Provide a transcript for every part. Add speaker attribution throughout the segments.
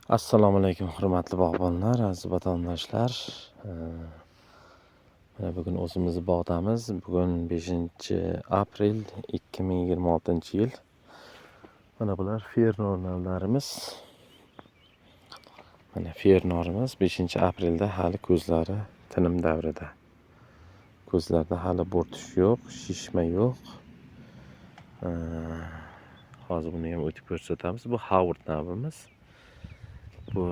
Speaker 1: Assalomu alaykum hurmatli bog'bonlar, aziz vatandoshlar. Mana bugun o'zimiz bog'damiz. Bugun 5-aprel 2026-yil. Mana bular fernor navlarimiz. Mana fernorimiz 5-aprelda hali ko'zlari tinim davrida. Ko'zlarda hali bo'rtish yo'q, shishma yo'q. Hozir buni ham o'tib ko'rsatamiz. Bu Howard navimiz. Bu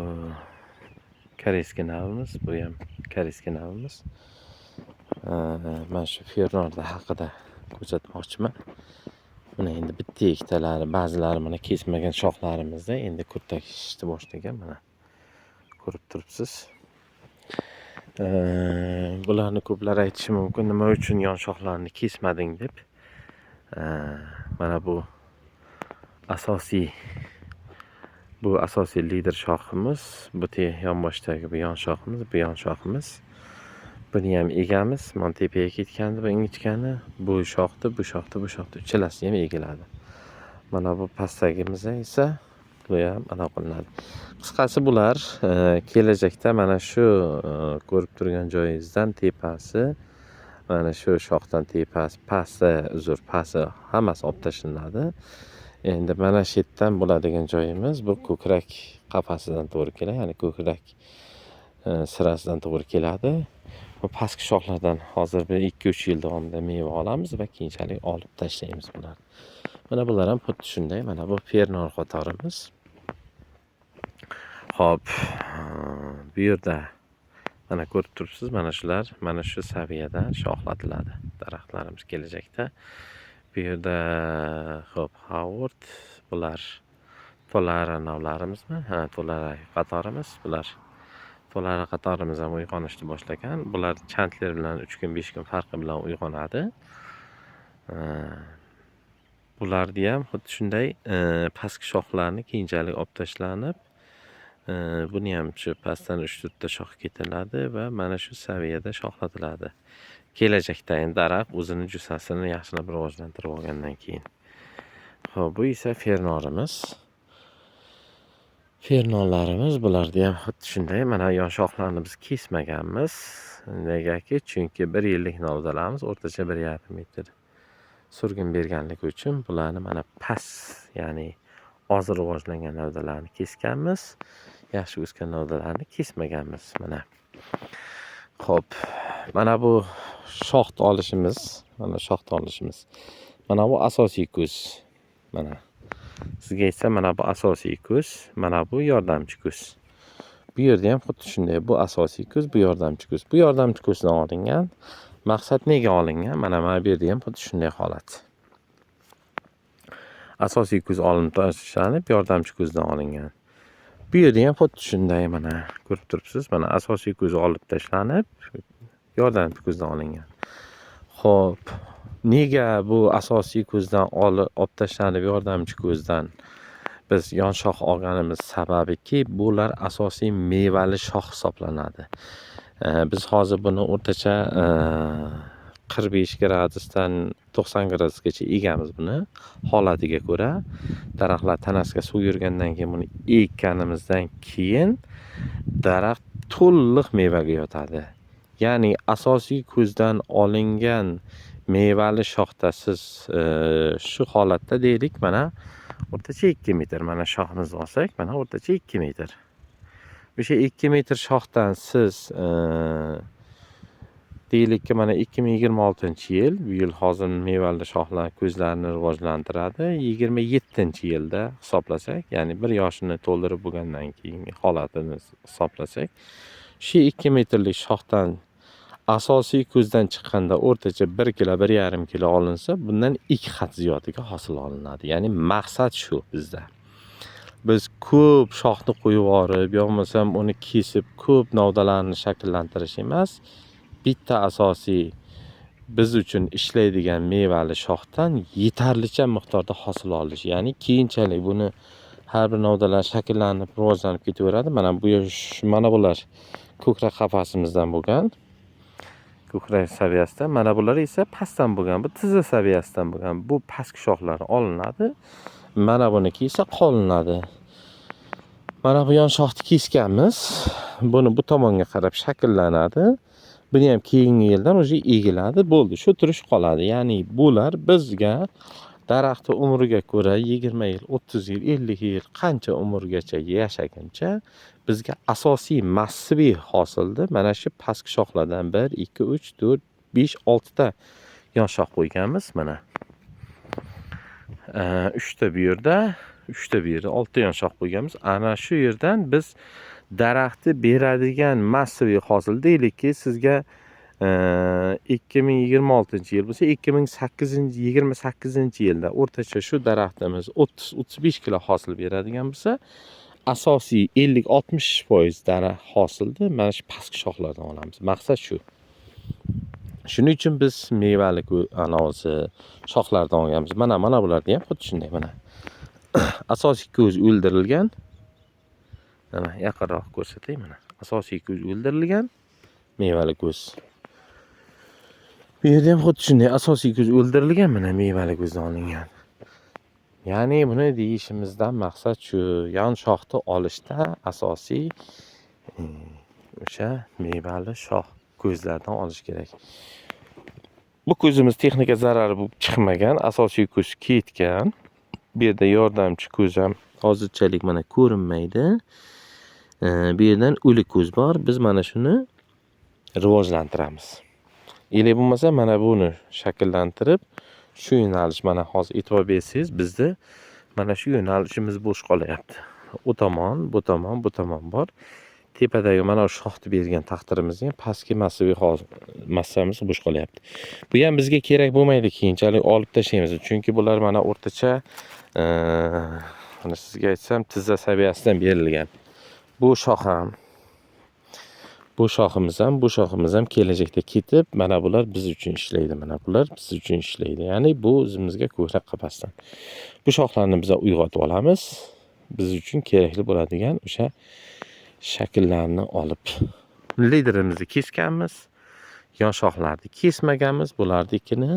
Speaker 1: koreyskiy navimiz, bu ham koreyskiy navimiz. Men shu fernorda haqida ko'rsatmoqchiman. Mana endi bitta ikkitalari, ba'zilari mana kesmagan shoxlarimizda endi kurtakishni boshlagan, mana ko'rib turibsiz. Bularni ko'plar aytishi mumkin, nima uchun yon shoxlarni kesmading deb. Mana bu asosiy lider shoximiz, bu yonboshdagi bu yon shoximiz, bu yon shoximiz. Buni ham egamiz, mana tepaga ketgandi, bu ingichkani, bu shoxni uchalasi ham egiladi. Mana bu pastdagimiz esa bu ham anaqa qilinadi. Qisqasi bular kelajakda mana shu ko'rib turgan joyingizdan tepasi, mana shu shoxdan tepasi, pasti hammasi olib tashlanadi. Endi mana shu yerdan bo'ladigan joyimiz bu ko'krak qafasidan to'g'ri keladi, ya'ni ko'krak sirasidan to'g'ri keladi. Bu pastki shoxlardan hozir bir 2-3 yil davomida meva olamiz va keyinchalik olib tashlaymiz bularni. Mana bular ham xuddi shunday. Mana bu fernor qatorimiz. Xo'p, bu yerda mana ko'rib turibsiz, mana shular mana shu saviyadan shoxlatiladi daraxtlarimiz kelajakda. Bu yerda xo'p, Howard, bular Tolara navlarimizmi? Ha, Tolara qatorimiz. Bular Tolara qatorimiz ham uyg'onishni boshlagan. Bular Chandler bilan 3 kun, 5 kun farqi bilan uyg'onadi. Bularni ham xuddi shunday pastki shoxlarni keyinchalik olib tashlanib, buni ham shu pastdan 3-4 ta shox ketiladi va mana shu saviyada shoxlatiladi. Kelajakda endi daraxt o'zini jussasini yaxshilab rivojlantirib olgandan keyin. Xo'p, bu esa fernorimiz. Fernorlarimiz bularni ham xuddi shunday. Mana yon shoxlarni biz kesmaganmiz. Negaki? Chunki 1 yillik novdalarimiz o'rtacha 1,5 metr surgun berganligi uchun bularni mana past, ya'ni hozir rivojlangan novdalarni kesganmiz. Yaxshi o'sgan novdalarni kesmaganmiz. Mana. Xo'p, mana bu shoxni olishimiz, mana bu asosiy ko'z. Mana sizga aytsam, mana bu asosiy ko'z, mana bu yordamchi ko'z. Bu yerda ham xuddi shunday. Bu asosiy ko'z, bu yordamchi ko'z. Bu yordamchi ko'zdan olingan. Maqsad nega olingan? Mana bu yerda ham xuddi shunday holat. Asosiy ko'z olinib tashlanib, yordamchi ko'zdan olingan. Bu yerda ham xuddi shunday, mana ko'rib turibsiz. Mana asosiy ko'z olib tashlanib, yordamchi ko'zdan olingan. Xo'p, nega bu asosiy ko'zdan olib tashlanib, yordamchi ko'zdan biz yon shox olganimiz sababiki, bular asosiy mevali shox hisoblanadi. Biz hozir buni o'rtacha 45 gradusdan 90 gradusgacha egamiz buni holatiga ko'ra. Daraxtlar tanasiga suv yurgandan keyin buni ekkanimizdan keyin daraxt to'liq mevaga yotadi. Ya'ni asosiy ko'zdan olingan mevali shoxda siz shu holatda deylik, mana o'rtacha 2 metr, mana shoximizni olsak, mana o'rtacha 2 metr. O'sha 2 metr shoxdan siz deylikki mana 2026-yil, bu yil hozir mevali shoxlar ko'zlarini rivojlantiradi. 27-yilda hisoblasak, ya'ni 1 yoshini to'ldirib bo'lgandan keyingi holatini hisoblasak, shu 2 metrlik shoxdan asosiy ko'zdan chiqqanda o'rtacha 1 kilo, 1,5 kilo olinsa, bundan 2 xat ziyodiga hosil olinadi. Ya'ni maqsad shu bizda. Biz ko'p shoxni qo'yib yuborib, yo'qmasam uni kesib, ko'p novdalarni shakllantirish emas, bitta asosiy biz uchun ishlaydigan mevali shoxdan yetarlicha miqdorda hosil olish. Ya'ni keyinchalik buni har bir novdalar shakllanib, rivojlanib ketaveradi. Mana bular ko'krak qafasimizdan bo'lgan. Ko'krak saviyasidan, mana bular esa pastdan bo'lgan, bu tizza saviyasidan bo'lgan. Bu pastki shoxlar olinadi. Mana buniki esa qolinadi. Mana bu yon shoxni kesganmiz. Buni bu tomonga qarab shakllanadi. Buni ham keyingi yildan уже egiladi, bo'ldi. Shu turish qoladi. Ya'ni bular bizga daraxtni umriga ko'ra 20 yil, 30 yil, 50 yil qancha umrgacha yashaguncha bizga asosiy massiviy hosilni mana shu pastki shoxlardan 1, 2, 3, 4, 5, 6 ta yon shox qo'yganmiz. Mana 3 ta bu yerda, 3 ta bu yerda 6 ta yon shox qo'yganmiz. Ana shu yerdan biz daraxtni beradigan massiviy hosil deylikki, sizga 2026 yil bo'lsa 2028 yilda o'rtacha shu daraxtimiz 30-35 kilo hosil beradigan bo'lsa, asosiy 50-60% daraxt hosilni mana shu pastki shoxlardan olamiz. Maqsad shu. Shuning uchun biz mevali anozi shoxlardan olganmiz. Mana bularni ham xuddi shunday mana. Asosiy ko'z o'ldirilgan. Mana yaqinroq ko'rsatay mana. Asosiy ko'z o'ldirilgan, mevali ko'z. Bu yerda ham xuddi shunday asosiy ko'z o'ldirilgan, mana mevali ko'zdan olingan. Ya'ni buni deyishimizdan maqsad shu, yon shoxni olishda asosiy o'sha mevali shox ko'zlardan olish kerak. Bu ko'zimiz texnika zarari bo'lib chiqmagan, asosiy ko'z ketgan. Bu yerda yordamchi ko'z ham hozirchalik mana ko'rinmaydi. Bu yerdan o'lik ko'z bor. Biz mana shuni rivojlantiramiz. Ele bo'lmasa mana buni shakllantirib, shu yo'nalish mana hozir e'tibor bersangiz, bizda mana shu yo'nalishimiz bo'sh qolyapti. U tomon, bu tomon, bu tomon bor. Tepadagi mana shu shoxni bergan taqdirimizda pastki massiviy massamiz bo'sh qolyapti. Bu ham bizga kerak bo'lmaydi, keyinchalik olib tashlaymiz. Chunki bular mana o'rtacha mana sizga aytsam, tizza saviyasidan berilgan. Bu shox ham, bu shoximiz ham kelajakda ketib, mana bular biz uchun ishlaydi. Mana bular biz uchun ishlaydi. Ya'ni bu o'zimizga ko'rak qilmasdan. Bu shoxlarni biz uyg'otib olamiz. Biz uchun kerakli bo'ladigan o'sha shakllarni olib. Liderimizni kesganmiz. Yon shoxlarni kesmaganmiz. Bularni ikkini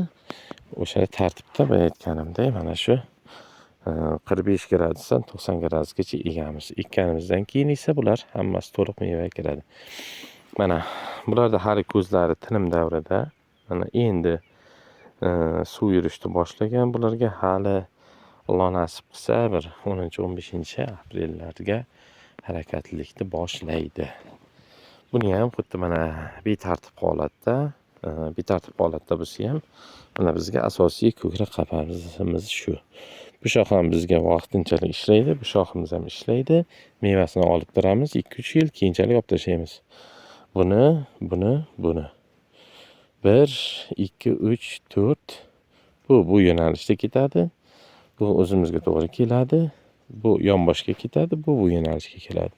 Speaker 1: o'sha tartibda men aytganimdek mana shu 45 gradusdan 90 gradusgacha egamiz. Ekkanimizdan keyin esa bular hammasi to'liq mevaga kiradi. Mana bularda hali ko'zlari tinim davrida. Mana endi suv yurishni boshlagan. Bularga hali Alloh nasib qilsa bir 10-15 aprellarga harakatlilikni boshlaydi. Buni ham xuddi mana betartib holatda bo'lsa ham mana bizga asosiy ko'krak qafasimiz shu. Bu shox ham bizga vaqtinchalik ishlaydi, bu shoximiz ham ishlaydi. Mevasini olib turamiz 2-3 yil, keyinchalik olib tashlaymiz. Buni. 1, 2, 3, 4. Bu yo'nalishda ketadi. Bu o'zimizga to'g'ri keladi. Bu yonboshga ketadi, bu yo'nalishga keladi.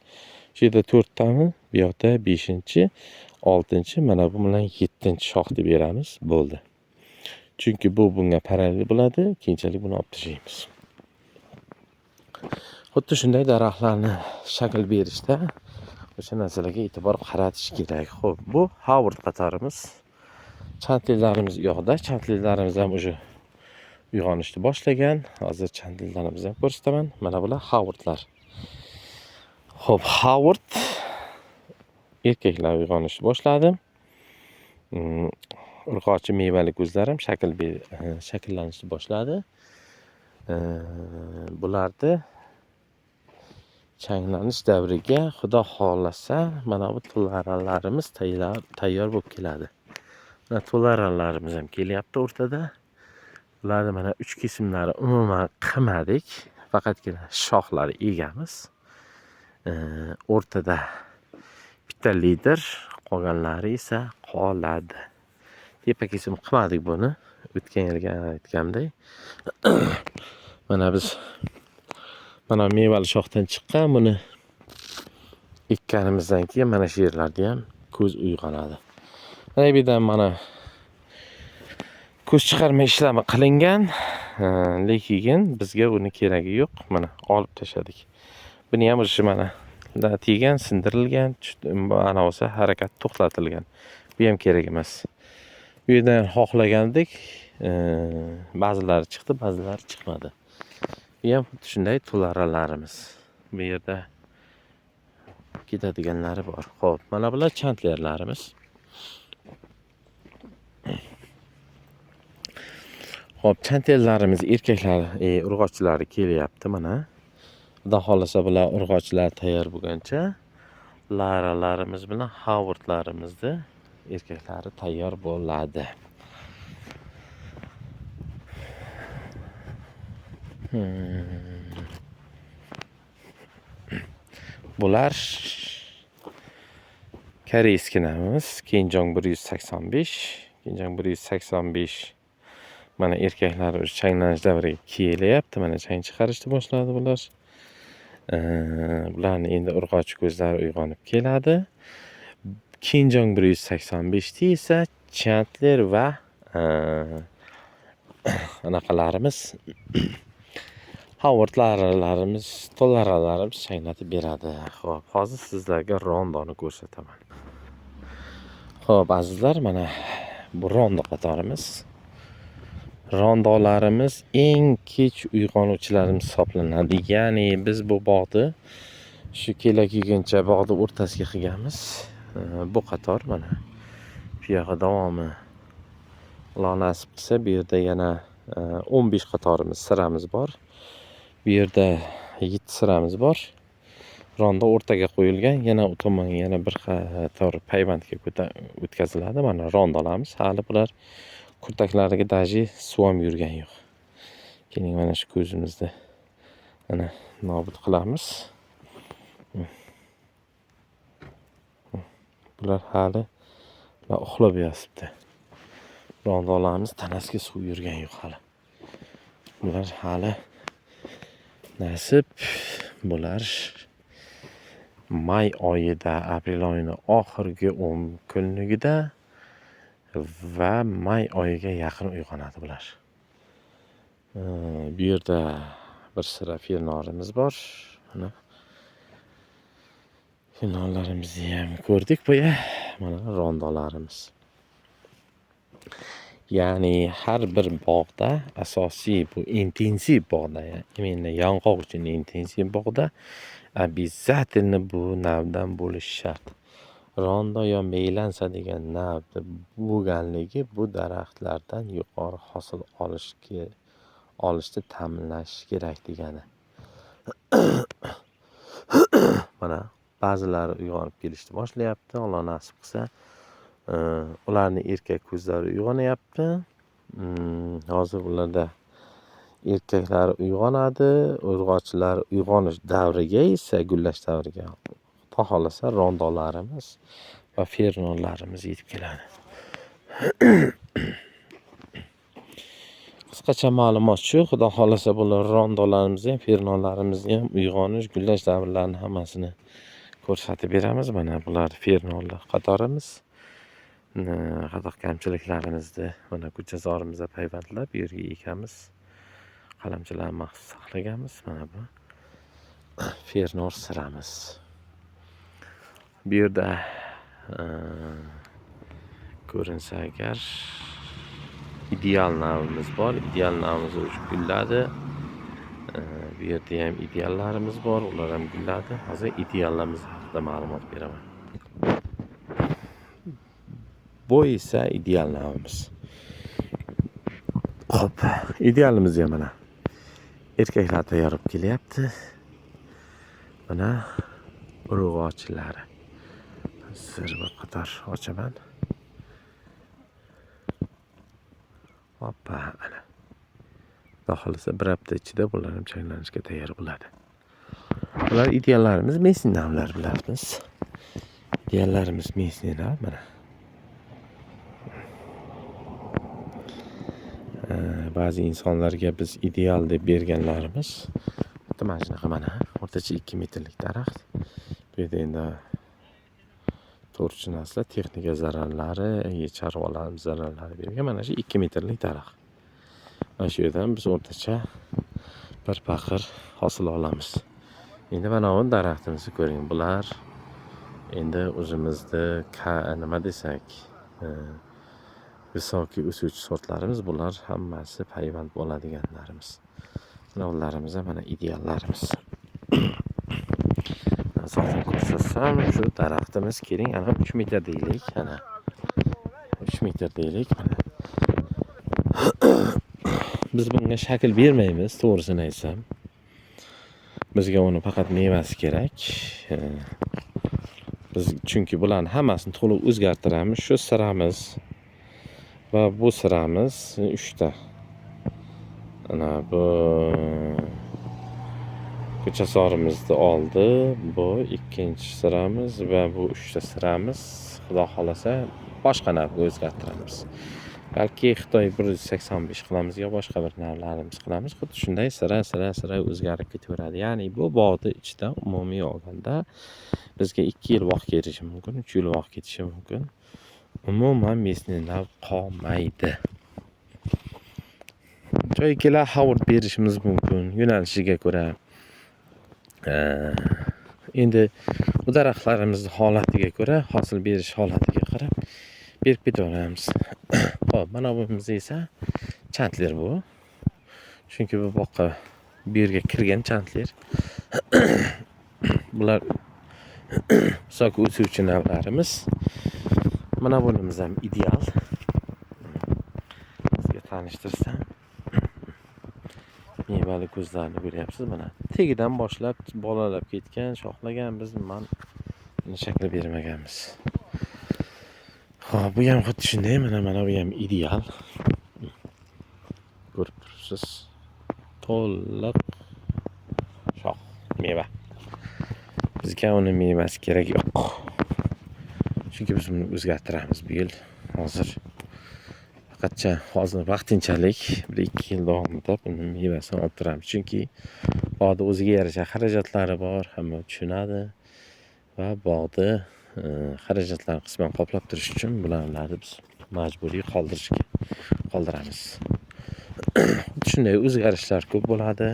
Speaker 1: Shu yerda 4 tami, bu yoqda 5-chi, 6-chi, mana bu bilan 7-chi shoxni beramiz, bo'ldi. Chunki bu bunga parallel bo'ladi, keyinchalik buni olib tashlaymiz. Xuddi shunday daraxtlarni shakl berishda o'sha narsalarga e'tibor qaratish kerak. Xo'p, bu Howard qatorimiz. Chantillarimiz yo'qda, chantillarimiz ham o'sha uyg'onishni boshlagan. Hozir chantillarimizni ham ko'rsataman. Mana bular Howardlar. Xo'p, Howard erkaklar uyg'onishni boshladi. Urg'ochi mevali ko'zlar ham shakllanishni boshladi. Bularni changlanish davriga Xudo xolasa mana bu to'laralarimiz tayyor bo'lib keladi. Mana to'laralarimiz ham kelyapti o'rtada. Bularni mana 3 kesimlari umuman qilmadik. Faqatgina shoxlari egamiz. O'rtada bitta lider, qolganlari esa qoladi. Tepa kesim qilmadik buni. O'tgan yilga aytganday. Mana biz mana mevali shoxdan chiqqan buni ekkanimizdan keyin mana shu yerlarda ham ko'z uyg'onadi. Mana bu yerdan mana ko'z chiqarma ishlari qilingan, lekin bizga uni keragi yo'q. Mana olib tashladik. Buni ham o'sha mana tegan, sindirilgan, ana bo'lsa harakat to'xtatilgan. Bu ham kerak emas. Bu yerdan xohlagandek ba'zilari chiqdi, ba'zilari chiqmadi. Bu ham shunday to'laralarimiz. Bu yerda ketadiganlari bor. Xo'p, mana bular chantlerlarimiz. Xo'p, chantlerlarimiz erkaklar, urg'ochilari kelyapti mana. Xudo xolasa bular urg'ochilar tayyor bo'lguncha laralarimiz bilan Howardlarimizni erkaklari tayyor bo'ladi. Bular koreyskinamiz. Kenjong 185. Kenjong 185. Mana erkaklari changlanish davriga kelyapti. Mana chang chiqarishni boshladi bular. Bularning endi urg'ochi ko'zlari uyg'onib keladi. Kenjong 185 ta esa chantler va anaqalarimiz Howardlarimiz, to'laralarimiz changlatib beradi. Xo'p, hozir sizlarga rondoni ko'rsataman. Xo'p, azizlar, mana bu rondo qatorimiz. Rondolarimiz eng kech uyg'onuvchilarimiz hisoblanadi. Ya'ni biz bu bog'ni shu kelguncha bog'ni o'rtasiga qilganmiz. Bu qator mana bu yoqda davomi Alloh nasib qilsa bu yerda yana 15 qatorimiz siramiz bor. Bu yerda 7 siramiz bor. Rondo o'rtaga qo'yilgan, yana u tomonga yana bir qator payvandga o'tkaziladi. Mana rondolarimiz hali bular kurtaklariga daji suv ham yurgan yo'q. Keling mana shu ko'zimizni mana nobud qilamiz. Bular hali uxlab yotibdi. Rondolarimiz tanasiga suv yurgan yo'q hali. Bular hali nasib bular may oyida, aprel oyining oxirgi 10 kunligida va may oyiga yaqin uyg'onadi bular. Bu yerda bir sira firnorimiz bor. Mana firnorlarimizni ham ko'rdik bo'ya. Mana rondolarimiz. Ya'ni har bir bog'da asosiy bu intensiv bog'da, ya'ni yong'oq uchun intensiv bog'da обязательно bu navdan bo'lishi shart. Rondo yo meylansa degan navda bo'lganligi bu daraxtlardan yuqori hosil olishni ta'minlash kerak degani. Mana ba'zilari uyg'onib kelishni boshlayapti. Alloh nasib qilsa, ularning erkak ko'zlari uyg'onyapti. Hozir ularda erkaklari uyg'onadi, urg'ochilar uyg'onish davriga esa gullash davriga Xudo xolasa rondolarimiz va fernorlarimiz yetib keladi. Qisqacha ma'lumot shu. Xudo xolasa bular rondolarimizni ham, fernorlarimizni ham uyg'onish, gullash davrlarini hammasini ko'rsatib beramiz. Mana bular fernorlar qatorimiz. Qadoq kamchiliklarimizni mana ko'chazorimizda payvandlab bu yerga ekamiz. Qalamchilar maxsus saqlaganmiz. Mana bu fernor siramiz. Bu yerda ko'rinsa agar ideal navimiz bor. Ideal navimiz gulladi. Bu yerda ham ideallarimiz bor. Ular ham gulladi. Hozir ideallarimiz haqida ma'lumot beraman. Bu esa ideal navimiz. Xo'p, idealimiz ham mana erkaklar tayyorib kelyapti. Mana urg'ochilari. Sizlar bir qator ochaman. Hoppa, mana. Xudo xolasa bir hafta ichida bular ham changlanishga tayyor bo'ladi. Bular ideallarimiz, mesin navlar bilamiz. Ideallarimiz mesinlar mana. Ba'zi insonlarga biz ideal deb berganlarimiz mana shunaqa mana o'rtacha 2 metrlik daraxt. Bu yerda endi to'rtchinaslar texnika zararlari, chorvalarimiz zararlari bergan mana shu 2 metrlik daraxt. Mana shu yerdan biz o'rtacha bir paqir hosil olamiz. Endi mana bu daraxtimizni ko'ring. Bular endi o'zimizni nima desak, visoki o'suvchi sortlarimiz bular hammasi payvand bo'ladiganlarimiz. Ularimiz mana ideallarimiz. uzoqdan ko'rsatsam, shu daraxtimiz keling, ana 3 metr deylik, ana 3 metr deylik. Biz bunga shakl bermaymiz, to'g'risini aytsam. Bizga uni faqat mevasi kerak. Biz chunki bularni hammasini to'liq o'zgartiramiz. Shu siramiz va bu siramiz 3 ta. Ana bu ko'chasorimizni oldi. Bu ikkinchi siramiz va bu 3 ta siramiz. Xudo xolasa boshqa narxga o'zgartiramiz. Balki Xitoy 185 qilamiz yo boshqa bir narxlarimiz qilamiz. Xuddi shunday sira o'zgarib ketaveradi. Ya'ni bu bog'ning ichida umumiy olganda bizga 2 yil vaqt ketishi mumkin, 3 yil vaqt ketishi mumkin. Umuman mesnelar qolmaydi. Joyga havut berishimiz mumkin yo'nalishiga ko'ra. Endi bu daraxtlarimizni holatiga ko'ra, hosil berish holatiga qarab berib ketaveramiz. Xo'p, mana bunimiz esa chantler bu. Chunki bu boqqa bu yerga kirgan chantler. Bular uzoq o'suvchi navlarimiz. Mana bunimiz ham ideal. Sizga tanishtirsam. Mevali ko'zlarni ko'ryapsiz mana. Tegidan boshlab bolalab ketgan, shoxlagan biz shakl bermaganmiz. Xo'p, bu ham xuddi shunday, mana bu ham ideal. Ko'rib turibsiz. To'liq shox, meva. Bizga uni mevasi kerak yo'q. Chunki biz uni o'zgartiramiz bu yil. Hozir faqatcha hozir vaqtinchalik 1-2 yil davomida buni mevasini olib turamiz. Chunki bog'da o'ziga yarasha xarajatlari bor, hamma tushunadi va bog'da xarajatlarni qisman qoplab turish uchun bularni biz majburiy qoldiramiz. Shunday o'zgarishlar ko'p bo'ladi.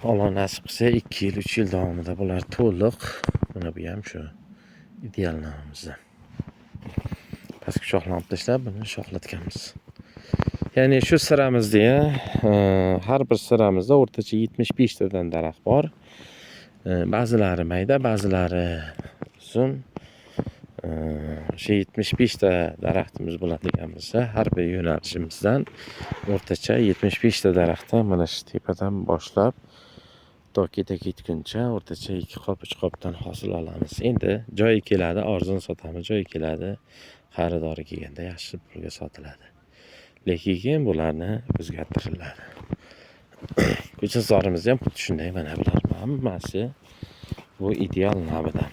Speaker 1: Alloh nasib qilsa 2 yil, 3 yil davomida bular to'liq, mana bu ham shu ideal namimizdan. Pastki shoxlarni tashlab buni shoxlatganmiz. Ya'ni shu siramizda har bir siramizda o'rtacha 75 tadan daraxt bor. Ba'zilari mayda, ba'zilari uzun. O'sha 75 ta daraxtimiz bo'ladigan bo'lsa, har bir yo'nalishimizdan o'rtacha 75 ta daraxtdan mana shu tepadan boshlab keta ketguncha o'rtacha 2 qop, 3 qopdan hosil olamiz. Endi joyi keladi, arzon sotamiz, joyi keladi, xaridori kelganda yaxshi pulga sotiladi. Lekin bularni o'zgartiriladi. Ko'chasorimiz ham xuddi shunday, mana bular hammasi bu ideal navidan.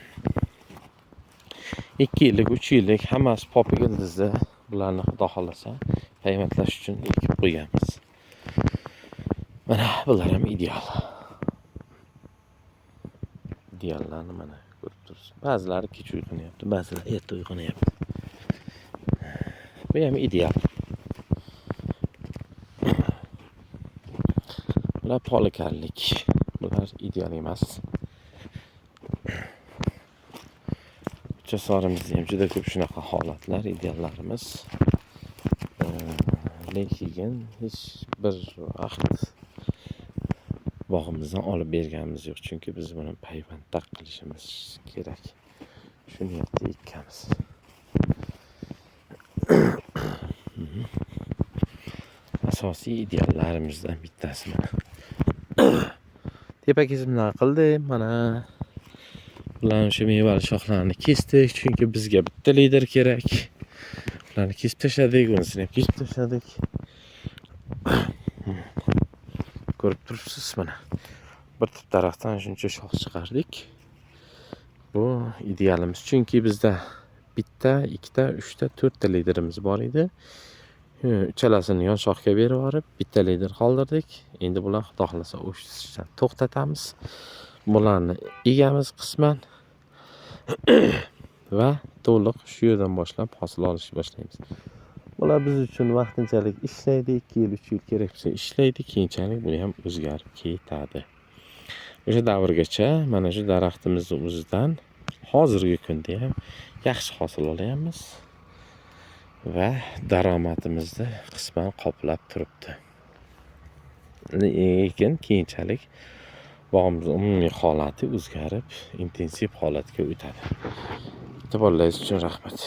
Speaker 1: 2 yillik, 3 yillik hammasi popik ildizda bularni xudo xolasa paymatlash uchun ekib qo'yganmiz. Mana bular ham ideal. Ideallarni mana ko'rib turibsiz. Ba'zilari kech uyg'onyapti, ba'zilari erta uyg'onyapti. Bu ham ideal. Bular polikarlik. Bular ideal emas. Ko'chasorimizda ham juda ko'p shunaqa holatlar, ideallarimiz. Lekin hech bir vaqt bog'imizdan olib berganimiz yo'q, chunki biz buni payvandda qilishimiz kerak. Shu niyatda ekkanmiz. Asosiy ideallarimizdan bittasi mana. Tepa kesimlar qildim, mana bularni shu mevali shoxlarni kesdik, chunki bizga bitta lider kerak. Bularni kesib tashladik, unisini ham kesib tashladik. Ko'rib turibsiz mana. Bir tip daraxtdan shuncha shox chiqardik. Bu idealimiz, chunki bizda bitta, ikkita, uchta, 4 ta liderimiz bor edi. Uchalasini yon shoxga berib yuborib, bitta lider qoldirdik. Endi bular xudo xolasa o'sishdan to'xtatamiz. Bularni egamiz qisman va to'liq shu yerdan boshlab hosil olishni boshlaymiz. Bular biz uchun vaqtinchalik ishlaydi, 2 yil, 3 yil kerak bo'lsa ishlaydi, keyinchalik bu ham o'zgarib ketadi. O'sha davrgacha mana shu daraxtimizni o'zidan hozirgi kunda ham yaxshi hosil olyapmiz va daromadimizni qisman qoplab turibdi. Lekin keyinchalik bog'imiz umumiy holati o'zgarib, intensiv holatga o'tadi. E'tiborlaringiz uchun rahmat.